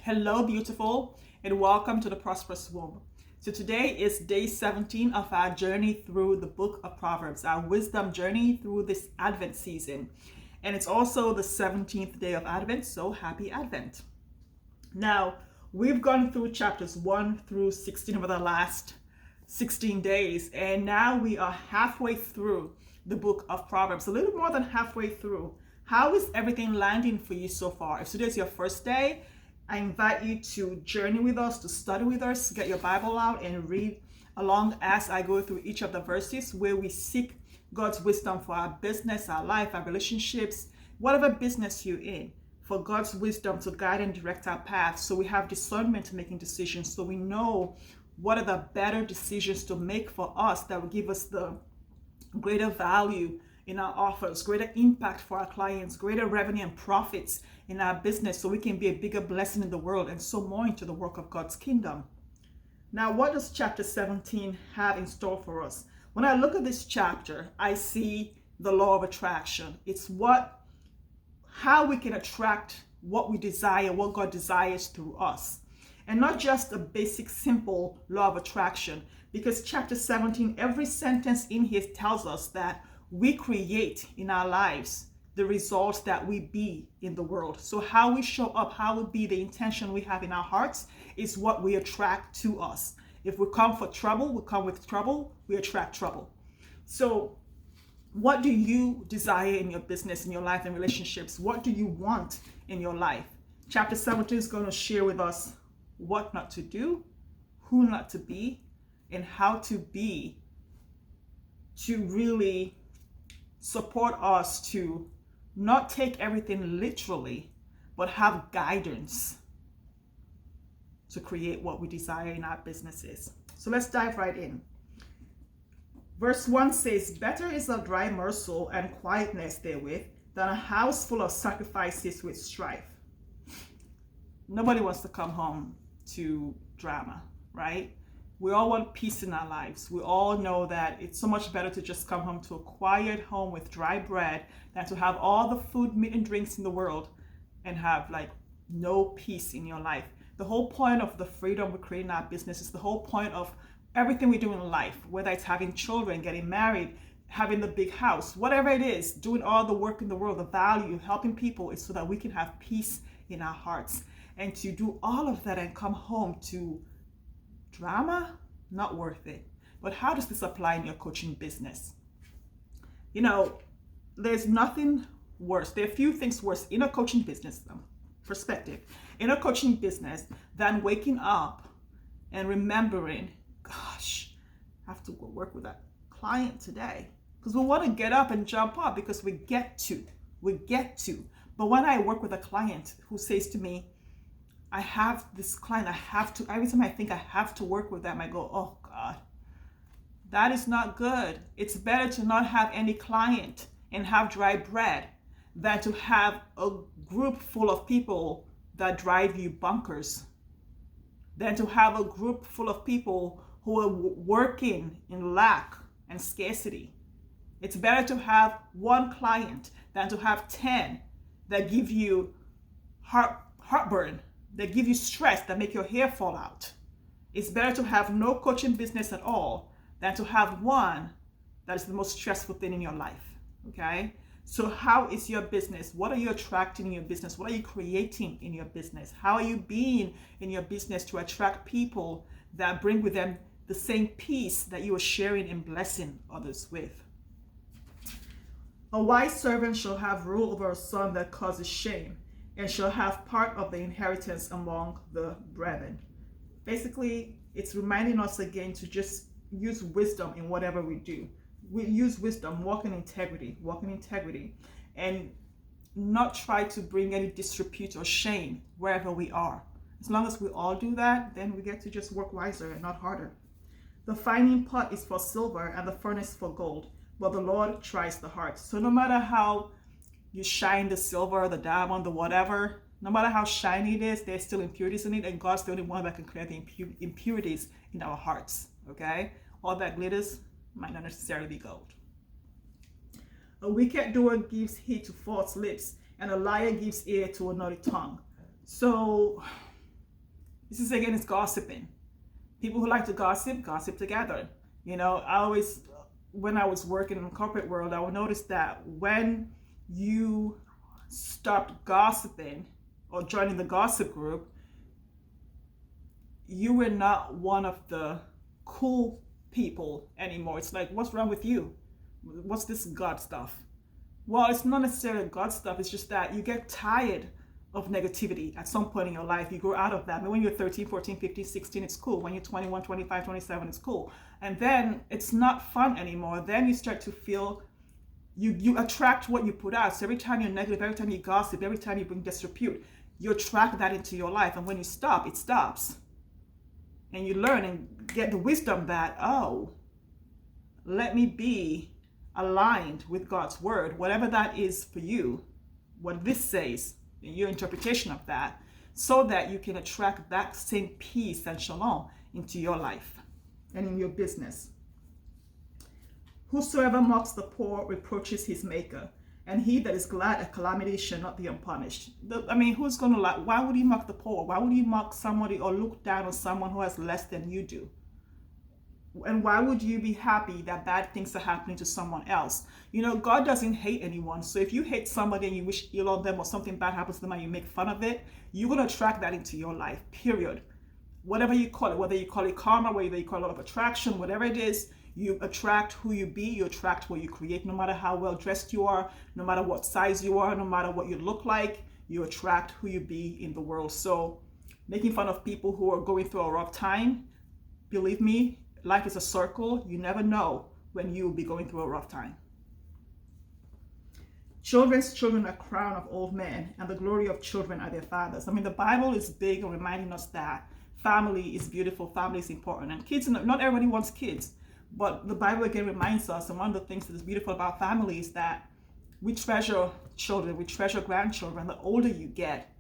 Hello, beautiful, and welcome to the Prosperous Womb. So today is day 17 of our journey through the book of Proverbs, our wisdom journey through this Advent season. And it's also the 17th day of Advent, so happy Advent. Now, we've gone through chapters 1 through 16 over the last 16 days, and now we are halfway through the book of Proverbs, a little more than halfway through. How is everything landing for you so far? If today's your first day, I invite you to journey with us, to study with us, get your Bible out and read along as I go through each of the verses where we seek God's wisdom for our business, our life, our relationships, whatever business you're in, for God's wisdom to guide and direct our path. So we have discernment making decisions, so we know what are the better decisions to make for us that will give us the greater value in our offers, greater impact for our clients, greater revenue and profits in our business, so we can be a bigger blessing in the world and so more into the work of God's kingdom. Now, what does chapter 17 have in store for us? When I look at this chapter, I see the law of attraction. It's how we can attract what we desire, what God desires through us. And not just a basic, simple law of attraction, because chapter 17, every sentence in here tells us that we create in our lives the results that we be in the world. So how we show up, how we be, the intention we have in our hearts is what we attract to us. If we come for trouble, we come with trouble, we attract trouble. So what do you desire in your business, in your life and relationships? What do you want in your life? Chapter 17 is going to share with us what not to do, who not to be, and how to be to really support us to not take everything literally, but have guidance to create what we desire in our businesses. So let's dive right in. Verse 1 says, "Better is a dry morsel and quietness therewith than a house full of sacrifices with strife." Nobody wants to come home to drama, right? We all want peace in our lives. We all know that it's so much better to just come home to a quiet home with dry bread than to have all the food, meat, and drinks in the world and have no peace in your life. The whole point of the freedom we create in our business is the whole point of everything we do in life, whether it's having children, getting married, having the big house, whatever it is, doing all the work in the world, the value, helping people, is so that we can have peace in our hearts. And to do all of that and come home to drama, not worth it. But how does this apply in your coaching business? There's nothing worse. There are few things worse in a coaching business perspective, in a coaching business, than waking up and remembering, gosh, I have to go work with that client today. Because we want to get up and jump up because we get to. But when I work with a client who says to me, I have this client, every time I think I have to work with them, I go, oh God, that is not good. It's better to not have any client and have dry bread than to have a group full of people that drive you bonkers, than to have a group full of people who are working in lack and scarcity. It's better to have one client than to have 10 that give you heartburn, that give you stress, that make your hair fall out. It's better to have no coaching business at all than to have one that is the most stressful thing in your life, okay? So how is your business? What are you attracting in your business? What are you creating in your business? How are you being in your business to attract people that bring with them the same peace that you are sharing and blessing others with? "A wise servant shall have rule over a son that causes shame, and shall have part of the inheritance among the brethren." Basically, it's reminding us again to just use wisdom in whatever we do. We use wisdom, walk in integrity, and not try to bring any disrepute or shame wherever we are. As long as we all do that, then we get to just work wiser and not harder. "The fining pot is for silver and the furnace for gold, but the Lord tries the heart." So no matter how you shine the silver, the diamond, the whatever, no matter how shiny it is, there's still impurities in it, and God's the only one that can clear the impurities in our hearts, okay? All that glitters might not necessarily be gold. "A wicked doer gives heed to false lips, and a liar gives ear to a naughty tongue." So This is again, it's gossiping. People who like to gossip, gossip together. When I was working in the corporate world, I would notice that when you stopped gossiping or joining the gossip group, you were not one of the cool people anymore. It's like, what's wrong with you? What's this God stuff? Well, it's not necessarily God stuff. It's just that you get tired of negativity at some point in your life. You grow out of that. But when you're 13, 14, 15, 16, it's cool. When you're 21, 25, 27, it's cool. And then it's not fun anymore. Then you start to feel you attract what you put out. So every time you're negative, every time you gossip, every time you bring disrepute, you attract that into your life. And when you stop, it stops. And you learn and get the wisdom that, oh, let me be aligned with God's word, whatever that is for you, what this says, your interpretation of that, so that you can attract that same peace and shalom into your life and in your business. Whosoever mocks the poor reproaches his maker, and he that is glad at calamity shall not be unpunished. Who's going to lie? Why would you mock the poor? Why would you mock somebody or look down on someone who has less than you do? And why would you be happy that bad things are happening to someone else? God doesn't hate anyone. So if you hate somebody and you wish ill on them or something bad happens to them and you make fun of it, you're going to attract that into your life, period. Whatever you call it, whether you call it karma, whether you call it law of attraction, whatever it is, you attract who you be, you attract what you create. No matter how well dressed you are, no matter what size you are, no matter what you look like, you attract who you be in the world. So making fun of people who are going through a rough time, believe me, life is a circle. You never know when you will be going through a rough time. Children's children are crown of old men, and the glory of children are their fathers. The Bible is big on reminding us that family is beautiful, family is important. And kids, not everybody wants kids, but the Bible again reminds us, and one of the things that is beautiful about family is that we treasure children, we treasure grandchildren. The older you get,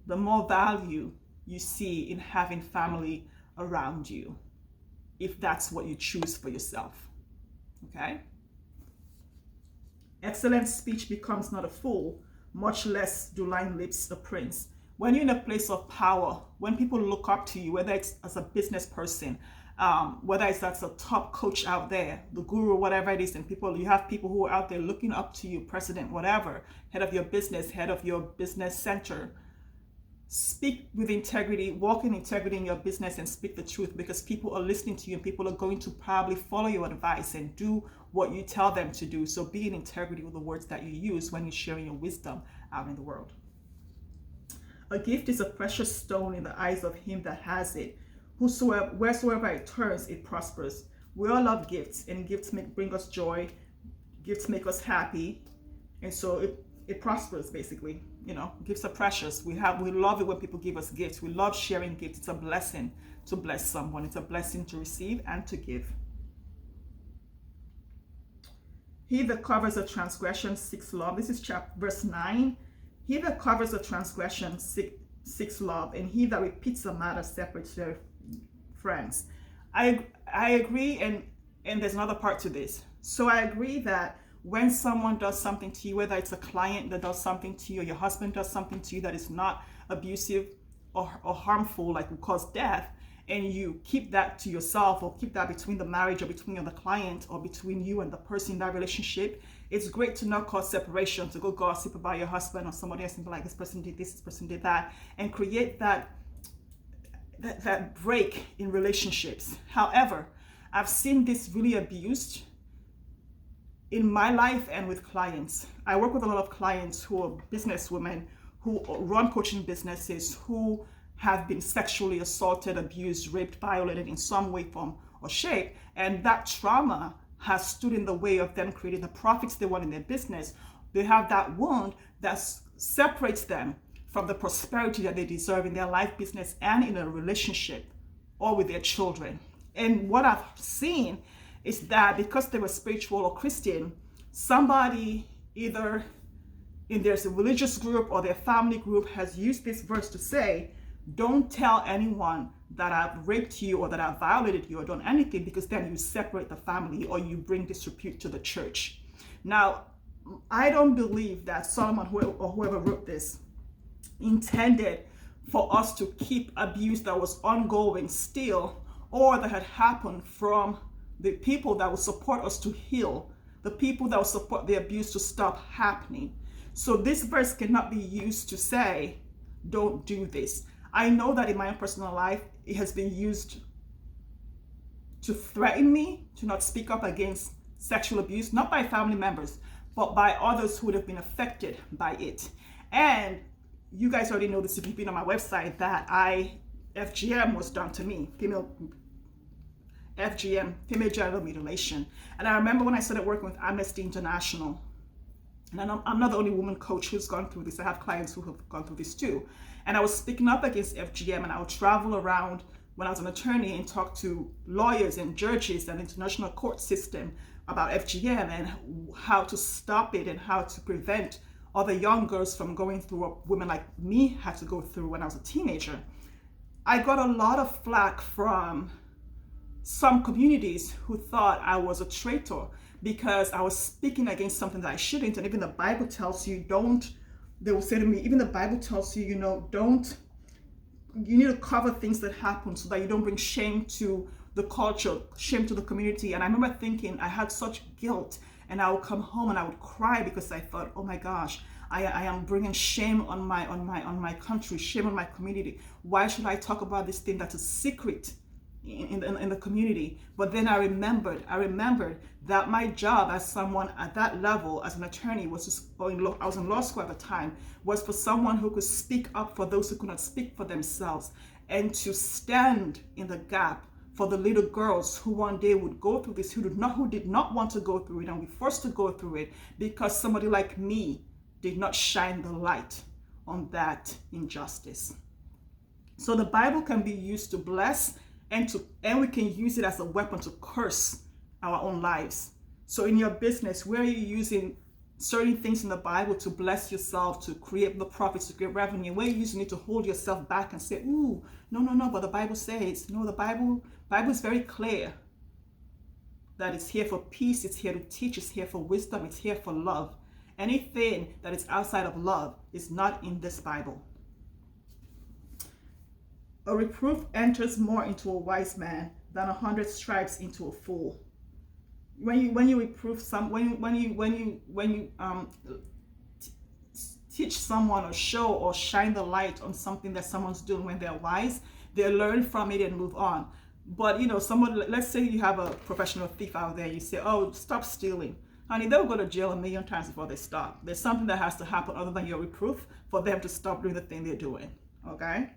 the more value you see in having family around you, if that's what you choose for yourself. Okay? Excellent speech becomes not a fool, much less do lying lips a prince. When you're in a place of power, when people look up to you, whether it's as a business person, whether it's that's a top coach out there, the guru, whatever it is, and you have people who are out there looking up to you, president, whatever, head of your business center. Speak with integrity, walk in integrity in your business and speak the truth, because people are listening to you and people are going to probably follow your advice and do what you tell them to do. So be in integrity with the words that you use when you're sharing your wisdom out in the world. A gift is a precious stone in the eyes of him that has it. Wheresoever it turns, it prospers. We all love gifts, and gifts bring us joy. Gifts make us happy, and so it prospers, basically. Gifts are precious. We love it when people give us gifts. We love sharing gifts. It's a blessing to bless someone. It's a blessing to receive and to give. He that covers a transgression seeks love. This is verse 9. He that covers a transgression seeks love, and he that repeats a matter separates their friends. I agree, and there's another part to this. So I agree that when someone does something to you, whether it's a client that does something to you, or your husband does something to you that is not abusive or harmful, like will cause death, and you keep that to yourself, or keep that between the marriage, or between you and the client, or between you and the person in that relationship, it's great to not cause separation, to go gossip about your husband or somebody else and be like, this person did this person did that, and create that break in relationships. However, I've seen this really abused in my life and with clients. I work with a lot of clients who are businesswomen, who run coaching businesses, who have been sexually assaulted, abused, raped, violated in some way, form, or shape. And that trauma has stood in the way of them creating the profits they want in their business. They have that wound that separates them from the prosperity that they deserve in their life, business, and in a relationship, or with their children. And what I've seen is that because they were spiritual or Christian, somebody either in their religious group or their family group has used this verse to say, don't tell anyone that I've raped you or that I've violated you or done anything, because then you separate the family or you bring disrepute to the church. Now, I don't believe that Solomon or whoever wrote this intended for us to keep abuse that was ongoing still, or that had happened from the people that would support us to heal, the people that would support the abuse to stop happening. So this verse cannot be used to say, don't do this. I know that in my own personal life, it has been used to threaten me to not speak up against sexual abuse, not by family members, but by others who would have been affected by it. And you guys already know this if you've been on my website, that FGM was done to me, FGM, female genital mutilation. And I remember when I started working with Amnesty International, and I'm not the only woman coach who's gone through this. I have clients who have gone through this too. And I was speaking up against FGM, and I would travel around when I was an attorney and talk to lawyers and judges and international court system about FGM and how to stop it and how to prevent other young girls from going through what women like me had to go through when I was a teenager. I got a lot of flack from some communities who thought I was a traitor because I was speaking against something that I shouldn't. And even the Bible tells you they will say to me, even the Bible tells you, you need to cover things that happen so that you don't bring shame to the culture, shame to the community. And I remember thinking I had such guilt, and I would come home and I would cry because I thought, oh my gosh, I am bringing shame on my country, shame on my community. Why should I talk about this thing that's a secret in the community? But then I remembered that my job as someone at that level, as an attorney, was just I was in law school at the time, was for someone who could speak up for those who could not speak for themselves, and to stand in the gap for the little girls who one day would go through this, who did not want to go through it and be forced to go through it because somebody like me did not shine the light on that injustice. So the Bible can be used to bless, and we can use it as a weapon to curse our own lives. So in your business, where are you using certain things in the Bible to bless yourself, to create the profits, to create revenue? Where are you using it to hold yourself back and say, ooh, no, but the Bible says, no, the Bible is very clear that it's here for peace, it's here to teach, it's here for wisdom, it's here for love. Anything that is outside of love is not in this Bible. A reproof enters more into a wise man than 100 stripes into a fool. When you reproof when you teach someone or show or shine the light on something that someone's doing when they're wise, they learn from it and move on. But let's say you have a professional thief out there, you say, oh, stop stealing. Honey, they'll go to jail 1,000,000 times before they stop. There's something that has to happen other than your reproof for them to stop doing the thing they're doing. Okay?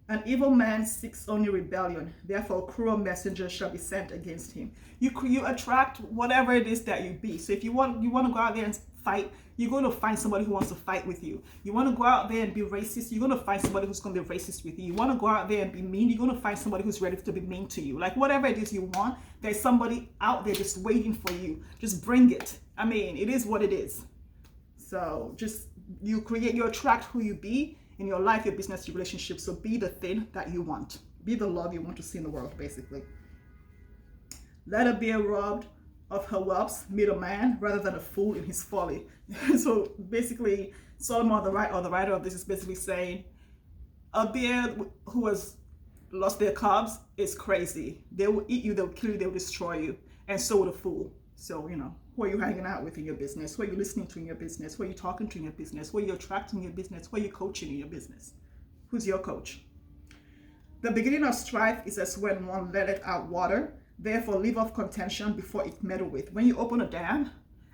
An evil man seeks only rebellion. Therefore, a cruel messenger shall be sent against him. You attract whatever it is that you be. So if you want to go out there and fight, you're going to find somebody who wants to fight with you. You want to go out there and be racist, you're going to find somebody who's going to be racist with you. You want to go out there and be mean, you're going to find somebody who's ready to be mean to you. Like whatever it is you want, there's somebody out there just waiting for you. Just bring it. I mean, it is what it is. So just you attract who you be in your life, your business, your relationship. So be the thing that you want. Be the love you want to see in the world, basically. Let her be robbed of her wealth, meet a man, rather than a fool in his folly. So basically, Solomon, the writer of this, is basically saying, a bear who has lost their cubs is crazy. They will eat you, they'll kill you, they'll destroy you. And so would a fool. So, who are you hanging out with in your business? Who are you listening to in your business? Who are you talking to in your business? Who are you attracting in your business? Who are you coaching in your business? Who's your coach? The beginning of strife is as when one letteth out water. Therefore, leave off contention before it meddle with. When you open a dam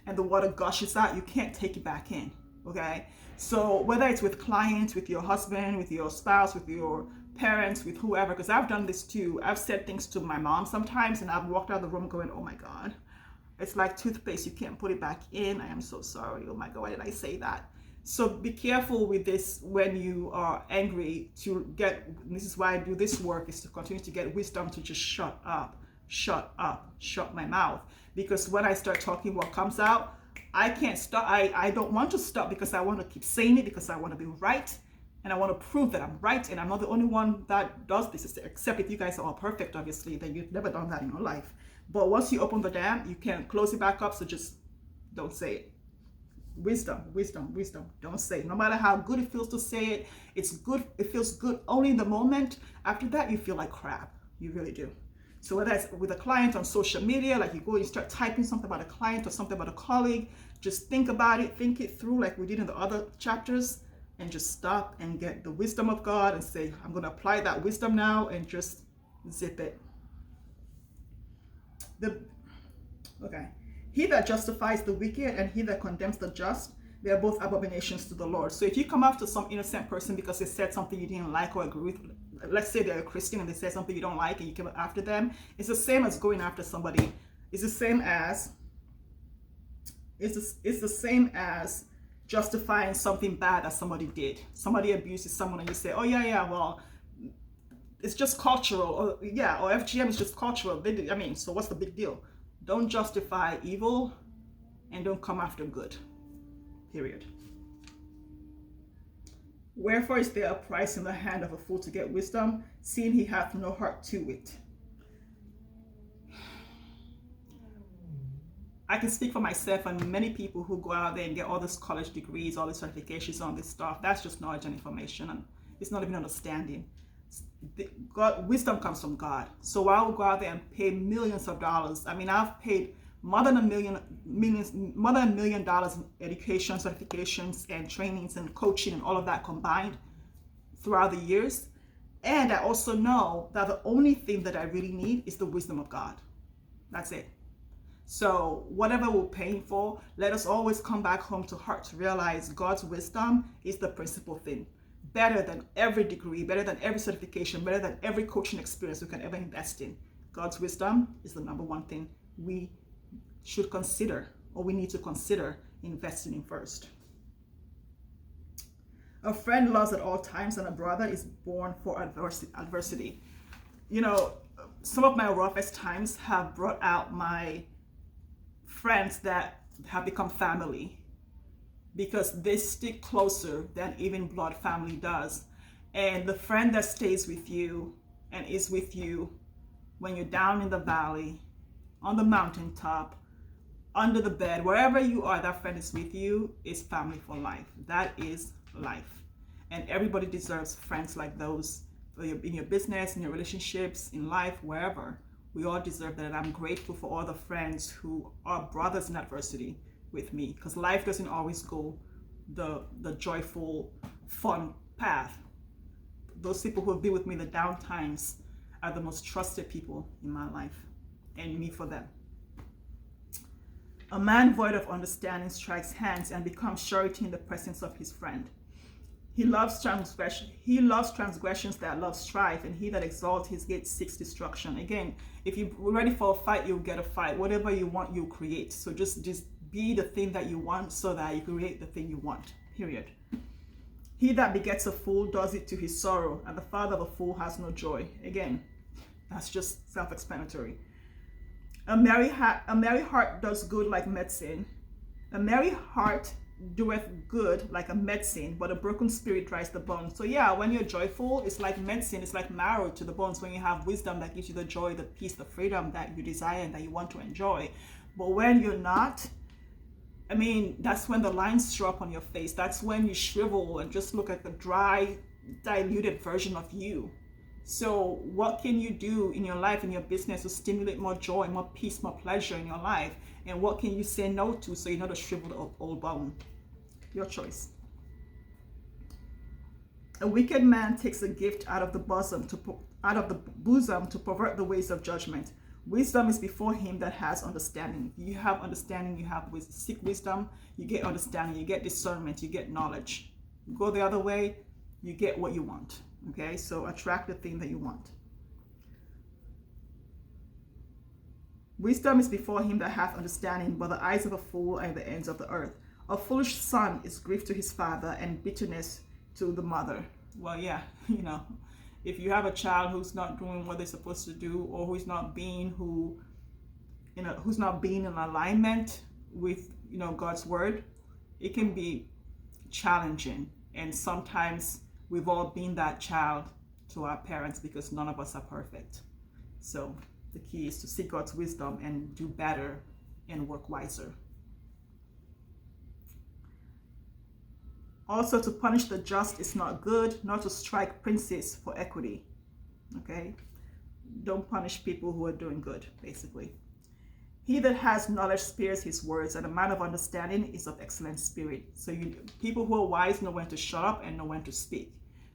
and the water gushes out, you can't take it back in, okay? So whether it's with clients, with your husband, with your spouse, with your parents, with whoever, because I've done this too. I've said things to my mom sometimes, and I've walked out of the room going, oh my God, it's like toothpaste. You can't put it back in. I am so sorry. Oh my God, why did I say that? So be careful with this when you are angry this is why I do this work, is to continue to get wisdom to just shut up, shut my mouth. Because when I start talking, what comes out, I can't stop. I don't want to stop because I want to keep saying it, because I want to be right. And I want to prove that I'm right. And I'm not the only one that does this, except if you guys are all perfect, obviously, then you've never done that in your life. But once you open the dam, you can't close it back up. So just don't say it. Wisdom, wisdom, wisdom. Don't say it. No matter how good it feels to say it, it's good. It feels good only in the moment. After that, you feel like crap. You really do. So whether it's with a client on social media, like you go and you start typing something about a client or something about a colleague, just think about it, think it through like we did in the other chapters, and just stop and get the wisdom of God and say, I'm going to apply that wisdom now, and just zip it. Okay. He that justifies the wicked and he that condemns the just, they are both abominations to the Lord. So if you come after some innocent person because they said something you didn't like or agree with, let's say they're a Christian and they said something you don't like and you come after them, it's the same as going after somebody. It's the same as justifying something bad that somebody did. Somebody abuses someone and you say, oh yeah, well, it's just cultural, or FGM is just cultural. So what's the big deal? Don't justify evil and don't come after good. Period. Wherefore is there a price in the hand of a fool to get wisdom, seeing he hath no heart to it? I can speak for myself and many people who go out there and get all these college degrees, all these certifications on this stuff. That's just knowledge and information, and it's not even understanding. Wisdom comes from God. So I will go out there and pay millions of dollars. I mean, I've paid more than $1 million in education, certifications, and trainings and coaching and all of that combined throughout the years. And I also know that the only thing that I really need is the wisdom of God. That's it. So whatever we're paying for, let us always come back home to heart to realize God's wisdom is the principal thing. Better than every degree, better than every certification, better than every coaching experience we can ever invest in. God's wisdom is the number one thing we should consider, or we need to consider investing in first. A friend loves at all times, and a brother is born for adversity. You know, some of my roughest times have brought out my friends that have become family, because they stick closer than even blood family does. And the friend that stays with you and is with you when you're down in the valley, on the mountaintop, under the bed, wherever you are, that friend is with you, is family for life. That is life. And everybody deserves friends like those in your business, in your relationships, in life, wherever. We all deserve that. And I'm grateful for all the friends who are brothers in adversity with me, because life doesn't always go the joyful, fun path. Those people who have been with me in the down times are the most trusted people in my life, and me for them. A man void of understanding strikes hands and becomes surety in the presence of his friend. He loves transgressions that love strife, and he that exalts his gate seeks destruction. Again, if you're ready for a fight, you'll get a fight. Whatever you want, you'll create. So just be the thing that you want so that you create the thing you want. Period. He that begets a fool does it to his sorrow, and the father of a fool has no joy. Again, that's just self-explanatory. A merry heart does good like medicine. A merry heart doeth good like a medicine, but a broken spirit dries the bones. So yeah, when you're joyful, it's like medicine. It's like marrow to the bones. When you have wisdom, that gives you the joy, the peace, the freedom that you desire and that you want to enjoy. But when you're not, I mean, that's when the lines show up on your face. That's when you shrivel and just look at the dry, diluted version of you. So what can you do in your life, in your business, to stimulate more joy, more peace, more pleasure in your life? And what can you say no to so you're not a shriveled up old bone? Your choice. A wicked man takes a gift out of the bosom to pervert the ways of judgment. Wisdom is before him that has understanding. If you have understanding, you have wisdom. Seek wisdom, you get understanding, you get discernment, you get knowledge. You go the other way, you get what you want. Okay, so attract the thing that you want. Wisdom is before him that hath understanding, but the eyes of a fool are in the ends of the earth. A foolish son is grief to his father, and bitterness to the mother. Well, yeah, if you have a child who's not doing what they're supposed to do, or who's not being in alignment with God's word, it can be challenging. And sometimes we've all been that child to our parents, because none of us are perfect. So the key is to seek God's wisdom and do better and work wiser. Also, to punish the just is not good, nor to strike princes for equity. Okay? Don't punish people who are doing good, basically. He that has knowledge spares his words, and a man of understanding is of excellent spirit. So people who are wise know when to shut up and know when to speak.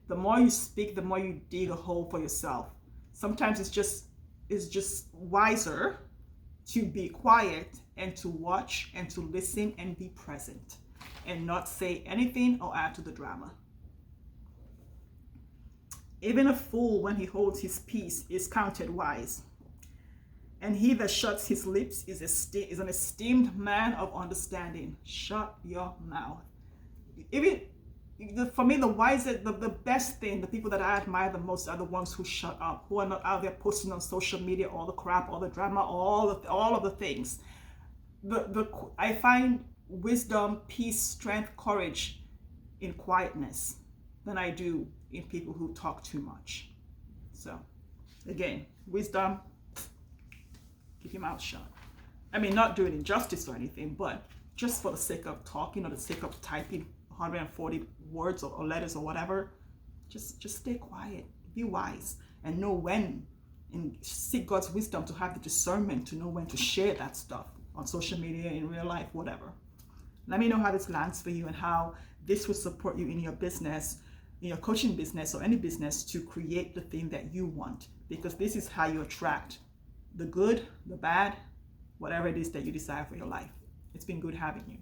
The more you speak, the more you dig a hole for yourself. Sometimes it's just wiser to be quiet and to watch and to listen and be present and not say anything or add to the drama. Even a fool, when he holds his peace, is counted wise. And he that shuts his lips is an esteemed man of understanding. Shut your mouth. Even for me, the wisest, the best thing, the people that I admire the most are the ones who shut up, who are not out there posting on social media all the crap, all the drama, all of the things. I find wisdom, peace, strength, courage in quietness than I do in people who talk too much. So, again, wisdom, keep your mouth shut. I mean, not doing injustice or anything, but just for the sake of talking or the sake of typing 140 words or letters or whatever, just stay quiet, be wise, and know when, and seek God's wisdom to have the discernment to know when to share that stuff on social media, in real life, whatever. Let me know how this lands for you and how this will support you in your business, in your coaching business or any business, to create the thing that you want, because this is how you attract the good, the bad, whatever it is that you desire for your life. It's been good having you.